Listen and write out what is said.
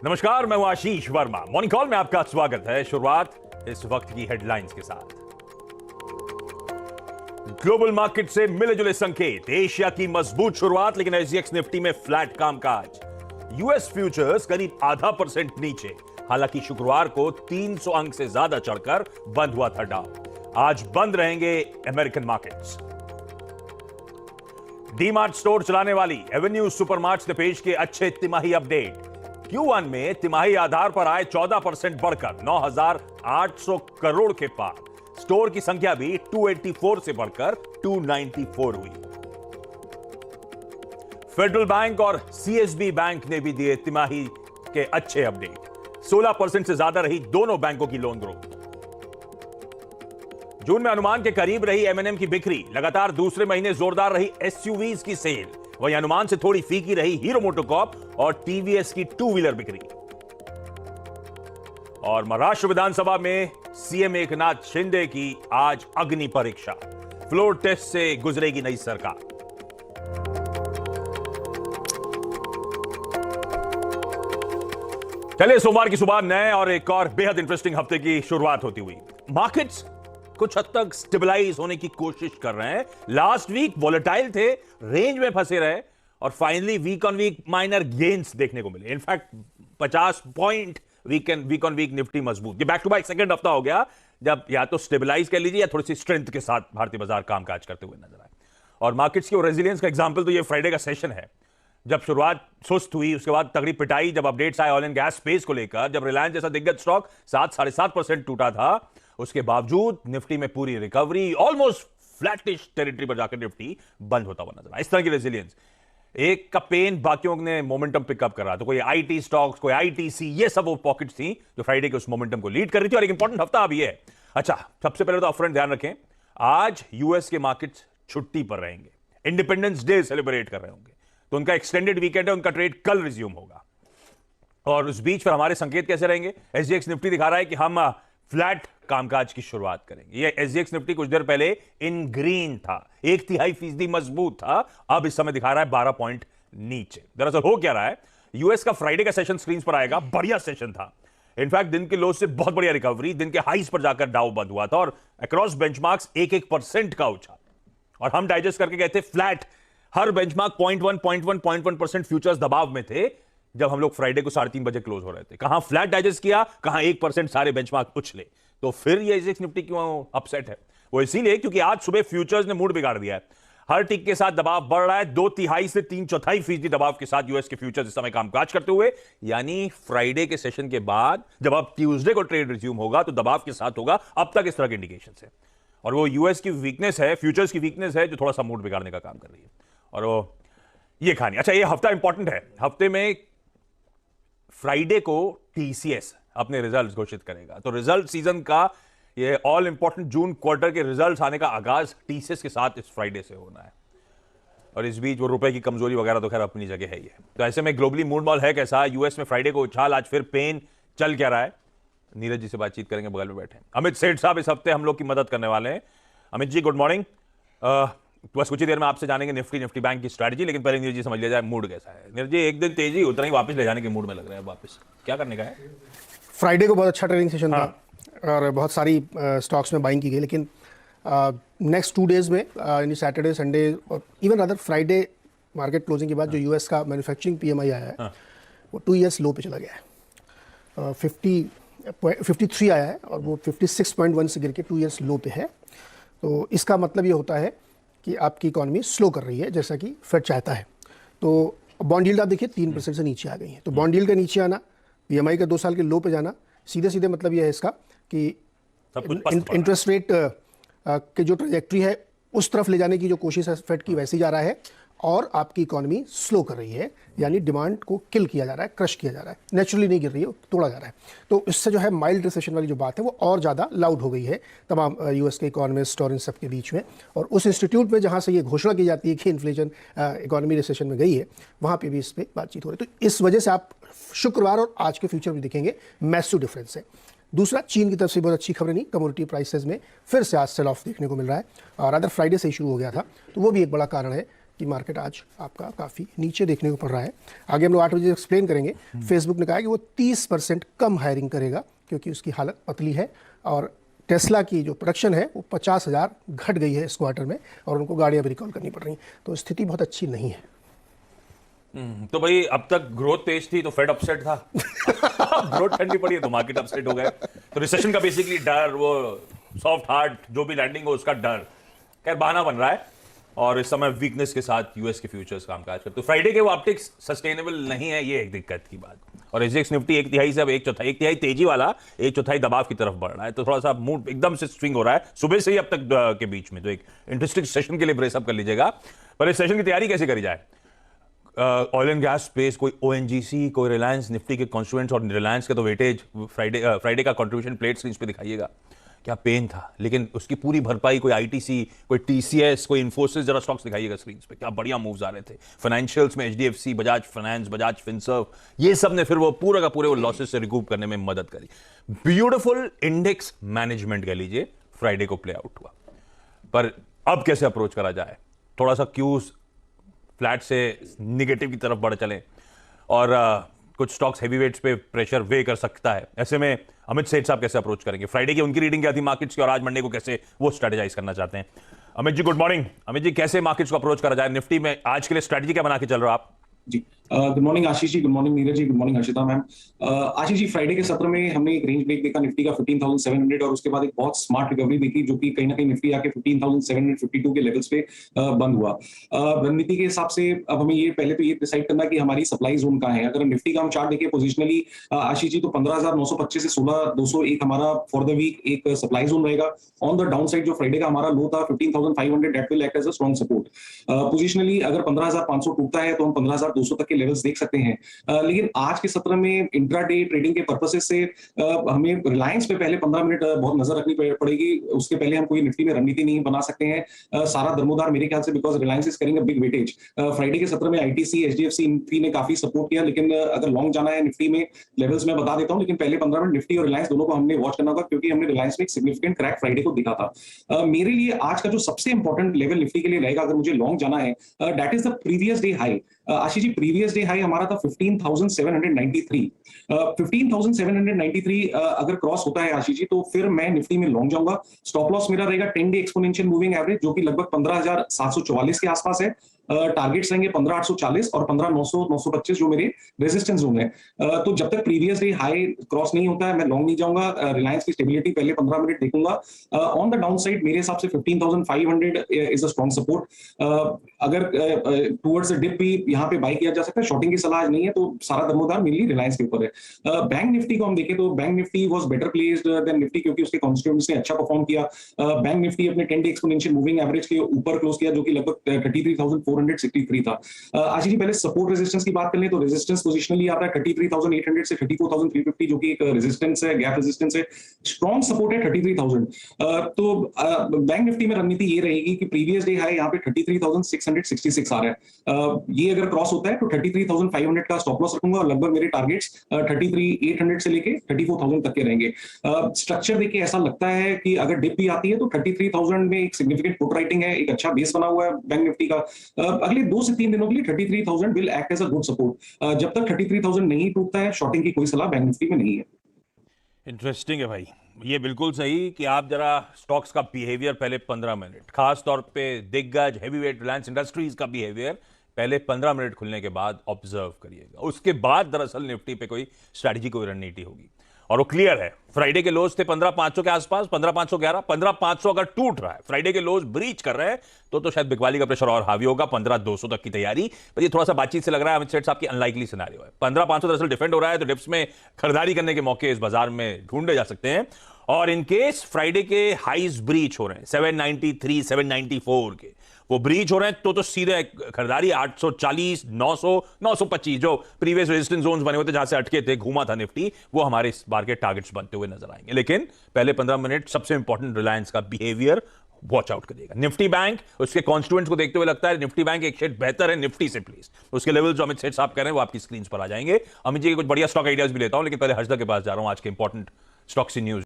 नमस्कार, मैं हूं आशीष वर्मा। मॉर्निंग कॉल में आपका स्वागत है। शुरुआत इस वक्त की हेडलाइंस के साथ। ग्लोबल मार्केट से मिले जुले संकेत। एशिया की मजबूत शुरुआत, लेकिन एसजीएक्स निफ्टी में फ्लैट कामकाज। यूएस फ्यूचर्स करीब 0.5% नीचे। हालांकि शुक्रवार को 300 अंक से ज्यादा चढ़कर बंद हुआ था डाउ। आज बंद रहेंगे अमेरिकन मार्केट्स। डीमार्ट स्टोर चलाने वाली एवेन्यू सुपरमार्ट्स ने पेश किए अच्छे तिमाही अपडेट। Q1 में तिमाही आधार पर आय 14% बढ़कर 9,800 करोड़ के पार। स्टोर की संख्या भी 284 से बढ़कर 294 हुई। फेडरल बैंक और सीएसबी बैंक ने भी दिए तिमाही के अच्छे अपडेट। 16% से ज्यादा रही दोनों बैंकों की लोन ग्रोथ। जून में अनुमान के करीब रही एमएनएम की बिक्री। लगातार दूसरे महीने जोरदार रही एसयूवीज की सेल। वहीं अनुमान से थोड़ी फीकी रही हीरो मोटोकॉर्प और टीवीएस की टू व्हीलर बिक्री। और महाराष्ट्र विधानसभा में सीएम एकनाथ शिंदे की आज अग्नि परीक्षा। फ्लोर टेस्ट से गुजरेगी नई सरकार। चलिए, सोमवार की सुबह नए और एक और बेहद इंटरेस्टिंग हफ्ते की शुरुआत होती हुई मार्केट्स कुछ हद तक स्टेबलाइज होने की कोशिश कर रहे हैं। लास्ट वीक वॉलेटाइल थे, रेंज में फंसे रहे और finally week on week minor gains देखने को मिले। In fact 50 point week on week Nifty मजबूत। ये बैक टू बैक सेकंड हफ्ता हो गया जब या तो स्टेबलाइज कर लीजिए या थोड़ी सी स्ट्रेंथ के साथ भारतीय बाजार कामकाज करते हुए नजर आए। और मार्केट्स की रेजिलियंस का एग्जांपल तो ये फ्राइडे का सेशन है। जब शुरुआत सुस्त हुई, उसके बाद तगड़ी पिटाई, जब अपडेट्स आए ऑयल एंड गैस स्पेस को लेकर, जब रिलायंस जैसा दिग्गज स्टॉक 7-7.5% टूटा था, उसके बावजूद निफ्टी में पूरी रिकवरी, ऑलमोस्ट फ्लैटिश टेरिटरी पर जाकर निफ्टी बंद होता हुआ नजर आया। इस तरह की रेजिलियंस, एक का पेन बाकियों ने मोमेंटम पिकअप कर रहा। तो कोई आईटी स्टॉक्स, कोई आईटीसी, ये सब वो पॉकेट्स थी जो फ्राइडे के उस मोमेंटम को लीड कर रही थी। और एक इंपॉर्टेंट हफ्ता अभी है। अच्छा, सबसे पहले तो अपफ्रंट ध्यान रखें, आज यूएस के मार्केट्स छुट्टी पर रहेंगे। इंडिपेंडेंस डे सेलिब्रेट कर रहे होंगे, तो उनका एक्सटेंडेड वीकेंड है, उनका ट्रेड कल रिज्यूम होगा। और उस बीच फिर हमारे संकेत कैसे रहेंगे? एसजीएक्स निफ्टी दिखा रहा है कि हम फ्लैट कामकाज की शुरुआत करेंगे। ये एसजीएक्स निफ्टी कुछ देर पहले इन ग्रीन था, 1/3% मजबूत था, अब इस समय दिखा रहा है 12 पॉइंट नीचे। दरअसल हो क्या रहा है, यूएस का फ्राइडे का सेशन स्क्रीन पर आएगा। बढ़िया सेशन था। इनफैक्ट दिन के लो से बहुत बढ़िया रिकवरी, दिन के हाईज पर जाकर डाउ बंद हुआ था और अक्रॉस बेंचमार्क्स 1% का उछाल। और हम डाइजेस्ट करके गए थे फ्लैट। हर बेंचमार्क 0.1% फ्यूचर्स दबाव में थे जब हम लोग फ्राइडे को 3:30 बजे क्लोज हो रहे थे। कहां फ्लैट डाइजेस्ट किया, कहां 1% सारे बेंचमार्क उछले। तो फिर ये एसजीएक्स निफ्टी क्यों अपसेट है? वो इसीलिए क्योंकि आज सुबह फ्यूचर्स ने मूड बिगाड़ दिया है। हर टिक के साथ दबाव बढ़ रहा है। 2/3 से 3/4% दबाव के साथ यूएस के फ्यूचर्स इस समय कामकाज करते हुए। यानी फ्राइडे के सेशन के बाद जब अब ट्यूसडे को ट्रेड रिज्यूम होगा तो दबाव के साथ होगा। अब तक इस तरह के इंडिकेशन है। और वो यूएस की वीकनेस है, फ्यूचर्स की वीकनेस है, जो थोड़ा सा मूड बिगाड़ने का काम कर रही है। और वो ये कहानी। अच्छा, ये हफ्ता इंपॉर्टेंट है। हफ्ते में फ्राइडे को टीसीएस अपने रिजल्ट्स घोषित करेगा। तो रिजल्ट सीजन का ये ऑल इंपॉर्टेंट जून क्वार्टर के रिजल्ट्स आने का आगाज टीसीएस के साथ इस फ्राइडे से होना है। और इस बीच वो रुपए की कमजोरी वगैरह तो खैर अपनी जगह है ही है। तो ऐसे में ग्लोबली मूड मॉल है कैसा? यूएस में फ्राइडे को उछाल, आज फिर पेन, चल क्या रहा है? नीरज जी से बातचीत करेंगे, बगल में बैठे अमित सेठ साहब इस हफ्ते हम लोग की मदद करने वाले हैं। Amit ji, good morning. बस कुछ ही देर में आपसे जानेंगे निफ्टी बैंक की स्ट्रैटेजी, लेकिन पहले नीरज जी समझ लिया जाए मूड कैसा है। नीरज जी, एक दिन तेजी उतना ही वापस ले जाने के मूड में लग रहा है। वापस क्या करने का है? फ्राइडे को बहुत अच्छा ट्रेडिंग सेशन था और बहुत सारी स्टॉक्स में बाइंग की गई, लेकिन नेक्स्ट 2 डेज में यानी सैटरडे, संडे और even other Friday market closing के बाद जो यूएस का मैन्युफैक्चरिंग पीएमआई आया है वो 2 ईयर्स लो पे चला गया है। 53 आया है और वो 56.1 से गिर के 2 ईयर्स लो पे है। तो इसका मतलब ये होता है कि आपकी इकॉनमी स्लो कर रही है, जैसा कि फेड चाहता है। तो बॉन्ड यील्ड आप देखिए 3% से नीचे आ गई है। तो बॉन्ड यील्ड का नीचे आना, पीएमआई का 2 साल के लो पे जाना, सीधे सीधे मतलब ये है इसका कि इंटरेस्ट रेट के जो ट्रैजेक्टरी है उस तरफ ले जाने की जो कोशिश है फेड की, वैसे ही जा रहा है। और आपकी इकॉनमी स्लो कर रही है, यानी डिमांड को किल किया जा रहा है, क्रश किया जा रहा है। नेचुरली नहीं गिर रही है, तोड़ा जा रहा है। तो इससे जो है माइल्ड रिसेशन वाली जो बात है वो और ज़्यादा लाउड हो गई है तमाम यूएस के इकोनॉमिस्ट और इन सब के बीच में। और उस इंस्टीट्यूट में जहाँ से ये घोषणा की जाती है कि इन्फ्लेशन इकॉनमी रिसेशन में गई है, वहाँ पर भी इस पर बातचीत हो रही है। तो इस वजह से आप शुक्रवार और आज के फ्यूचर में देखेंगे मैसिव डिफरेंस है। दूसरा, चीन की तरफ से बहुत अच्छी खबर नहीं, कमोडिटी प्राइसेस में फिर से आज सेल ऑफ देखने को मिल रहा है और अदर फ्राइडे से ही शुरू हो गया था। तो वो भी एक बड़ा कारण है कि मार्केट आज आपका काफ़ी नीचे देखने को पड़ रहा है। आगे हम लोग 8 बजे एक्सप्लेन करेंगे। फेसबुक ने कहा कि वो 30% कम हायरिंग करेगा क्योंकि उसकी हालत पतली है, और टेस्ला की जो प्रोडक्शन है वो 50,000 घट गई है इस क्वार्टर में, और उनको गाड़ियाँ भी रिकॉल करनी पड़ रही हैं। तो स्थिति बहुत अच्छी नहीं है। तो भाई अब तक ग्रोथ तेज थी तो फेड अपसेट था। ग्रोथ ठंडी पड़ी है तो मार्केट अपसेट हो गए। तो रिसेशन का बेसिकली डर, वो सॉफ्ट हार्ट जो भी लैंडिंग हो उसका डर, खैर बहाना बन रहा है। और इस समय वीकनेस के साथ यूएस के फ्यूचर्स कामकाज करते, तो फ्राइडे के वो ऑप्टिक्स सस्टेनेबल नहीं है, ये एक दिक्कत की बात। और एसजीएक्स निफ्टी एक तिहाई से अब एक तिहाई तेजी वाला एक चौथाई दबाव की तरफ बढ़ रहा है, तो थोड़ा सा मूड एकदम से स्विंग हो रहा है सुबह से ही अब तक के बीच में। तो एक इंटरेस्टिंग सेशन के लिए ब्रेसअप कर लीजिएगा। पर इस सेशन की तैयारी कैसे करी जाए? ऑयल एंड गैस स्पेस, कोई ओएनजीसी, कोई रिलायंस, निफ्टी के कॉन्स्टिट्यूएंट्स, और रिलायंस का तो वेटेज फ्राइडे का कंट्रीब्यूशन प्लेट स्क्रीन पे दिखाइएगा। क्या पेन था, लेकिन उसकी पूरी भरपाई कोई आईटीसी, कोई टीसीएस, कोई इन्फोसिस, जरा स्टॉक्स दिखाइएगा स्क्रीन पे। क्या बढ़िया मूव्स आ रहे थे फाइनेंशियल्स में, HDFC, Bajaj finance, Bajaj Finserv, ये सब ने फिर वो पूरा का पूरे वो लॉसेस से रिकूप करने में मदद करी। ब्यूटीफुल इंडेक्स मैनेजमेंट कह लीजिए फ्राइडे को प्ले आउट हुआ। पर अब कैसे अप्रोच करा जाए? थोड़ा सा क्यूज फ्लैट से निगेटिव की तरफ बढ़ चले, और कुछ स्टॉक्स हेवीवेट्स पे प्रेशर वे कर सकता है। ऐसे में अमित सेठ साहब कैसे अप्रोच करेंगे? फ्राइडे की उनकी रीडिंग क्या थी मार्केट्स की, और आज मंडे को कैसे वो स्ट्रेटेजाइज करना चाहते हैं? Amit ji good morning. अमित जी, कैसे मार्केट्स को अप्रोच करा जाए? निफ्टी में आज के लिए स्ट्रेटेजी क्या बना के चल रहे हो आप? जी, good morning Ashish ji, good morning Neeraj ji, good morning Harshita ma'am. Ashish ji, Friday के सत्र में हमने एक रेंज ब्रेक देखा निफ्टी का 15,700, और उसके बाद एक बहुत स्मार्ट रिकवरी देखी जो कि कहीं ना कहीं निफ्टी आके 15,752 के लेवल्स पे बंद हुआ। रणनीति के हिसाब से अब हमें ये पहले तो ये डिसाइड करना कि हमारी सप्लाई जोन कहाँ है। अगर निफ्टी का हम चार्ट देखें पोजिशनली आशीष जी, तो 15,925 से 16,201 हमारा फॉर द वीक एक सप्लाई जोन रहेगा। ऑन द डाउन साइड जो फ्राइडे का हमारा लो था 15,500, that will act as a strong support. Positionally अगर 15,500 टूटता है तो हम 15,200 तक के लेवल्स देख सकते हैं। लेकिन आज के सत्र में इंट्राडे ट्रेडिंग के पर्पसेस से हमें रिलायंस पे पहले 15 मिनट बहुत नजर रखनी पड़ेगी। उसके पहले हम कोई निफ्टी में रणनीति नहीं बना सकते हैं। सारा दरमोदार मेरे ख्याल से, because Reliance is carrying a big weightage. Friday के सत्र में आईटीसी, एचडीएफसी, इन्फी ने काफी सपोर्ट किया, लेकिन अगर लॉन्ग जाना है निफ्टी में लेवल्स मैं बता देता हूं, लेकिन पहले 15 मिनट निफ्टी और रिलायंस दोनों को हमने वॉच करना होगा, क्योंकि हमने रिलायंस में एक सिग्निफिकेंट क्रैक फ्राइडे को दिखा था। मेरे लिए आज का जो सबसे इंपॉर्टेंट लेवल निफ्टी के लिए रहेगा अगर मुझे लॉन्ग जाना है, that is the previous day high. Ashish ji, previous day high हमारा था 15,793। 15,793 अगर क्रॉस होता है आशीष जी, तो फिर मैं निफ्टी में लॉन्ग जाऊंगा। स्टॉप लॉस मेरा रहेगा 10 डे एक्सपोनेंशियल मूविंग एवरेज, जो कि लगभग 15,744 के आसपास है। टारगेट्स रहेंगे 15,840 और 15,900, 925 जो मेरे रेजिस्टेंस जोन है। तो जब तक प्रीवियस डे हाई क्रॉस नहीं होता है मैं लॉन्ग नहीं जाऊंगा। रिलायंस की स्टेबिलिटी पहले 15 मिनट देखूंगा। ऑन द डाउन साइड मेरे हिसाब से 15,500 इज अ स्ट्रॉन्ग सपोर्ट। अगर टुवर्ड्स द डिप भी यहाँ पे बाई किया जा सकता है। शॉर्टिंग की सलाह नहीं है, तो सारा दरमोदार मेनली रिलायंस के ऊपर है। बैंक निफ्टी को हम देखें तो bank Nifty was better placed than Nifty, क्योंकि उसके कॉन्स्टिट्यूएंट्स ने अच्छा परफॉर्म किया। बैंक निफ्टी अपने 10 डे एक्सपोनेंशियल मूविंग एवरेज के ऊपर क्लोज किया, जो कि लगभग 33,463 था। आशीष जी, पहले सपोर्ट रेजिस्टेंस की बात कर लें तो रेजिस्टेंस पोजिशनली आता है 33,800 से 34,350, जो कि एक रेजिस्टेंस है, गैप रेजिस्टेंस है। स्ट्रॉन्ग सपोर्ट है 33,000। तो बैंक निफ्टी में रणनीति ये रहेगी कि प्रीवियस डे हाई यहाँ पे 33,666 आ रहा है। ये अगर क्रॉस होता है तो 33,500 का स्टॉप लॉस रखूंगा, और लगभग मेरे टारगेट्स 33,800 से लेके 34,000 तक के रहेंगे। स्ट्रक्चर देखिए ऐसा लगता है कि अगर डिप भी आती है तो 33,000 में एक सिग्निफिकेंट पुट राइटिंग है, एक अच्छा बेस बना हुआ है बैंक निफ्टी का। अगले 2 से 3 दिनों के लिए 33,000 will act as a good support. जब तक 33,000 नहीं टूटता है, शॉर्टिंग की कोई सलाह बैंक निफ्टी में नहीं है। इंटरेस्टिंग है भाई, ये बिल्कुल सही कि आप जरा स्टॉक्स का बिहेवियर पहले 15 मिनट, खास तौर पे दिग्गज हेवीवेट रिलायंस इंडस्ट्रीज का बिहेवियर पहले 15 मिनट खुलने के बाद ऑब्जर्व करिएगा। उसके बाद दरअसल निफ्टी पे कोई स्ट्रैटेजी, कोई रणनीति होगी, और वो क्लियर है। फ्राइडे के लोज थे 15,500 के आसपास, 15,511, 15,500 अगर टूट रहा है, फ्राइडे के लोज ब्रीच कर रहे हैं, तो शायद बिकवाली का प्रेशर और हावी होगा। 15,200 तक की तैयारी, पर ये थोड़ा सा बातचीत से लग रहा है अमित सेठ साहब की अनलाइकली सिनेरियो है। 15,500 दरअसल डिफेंड हो रहा है, तो डिप्स में खरीदारी करने के मौके इस बाजार में ढूंढे जा सकते हैं। और इन केस फ्राइडे के हाईज ब्रीच हो रहे हैं 793, 794 के, वो ब्रीच हो रहे हैं, तो सीधे खरीदारी 840, 900, 925 जो प्रीवियस रेजिस्टेंस जोन्स बने हुए थे, जहां से अटके थे, घूमा था निफ्टी, वो हमारे इस बार के टारगेट्स बनते हुए नजर आएंगे। लेकिन पहले 15 मिनट सबसे इंपॉर्टेंट रिलायंस का बिहेवियर वॉच आउट करिएगा। निफ्टी बैंक, उसके कॉन्स्टिट्यूएंट्स को देखते हुए लगता है निफ्टी बैंक एक शेड बेहतर है निफ्टी से, प्लीज उसके लेवल जो अमित सेठ साहब कह रहे हैं वो आपकी स्क्रीन पर आ जाएंगे। अमित जी के कुछ बढ़िया स्टॉक आइडियाज भी लेता हूं, लेकिन पहले हर्षदा के पास जा रहा हूं आज के इंपॉर्टेंट स्टॉक्स न्यूज।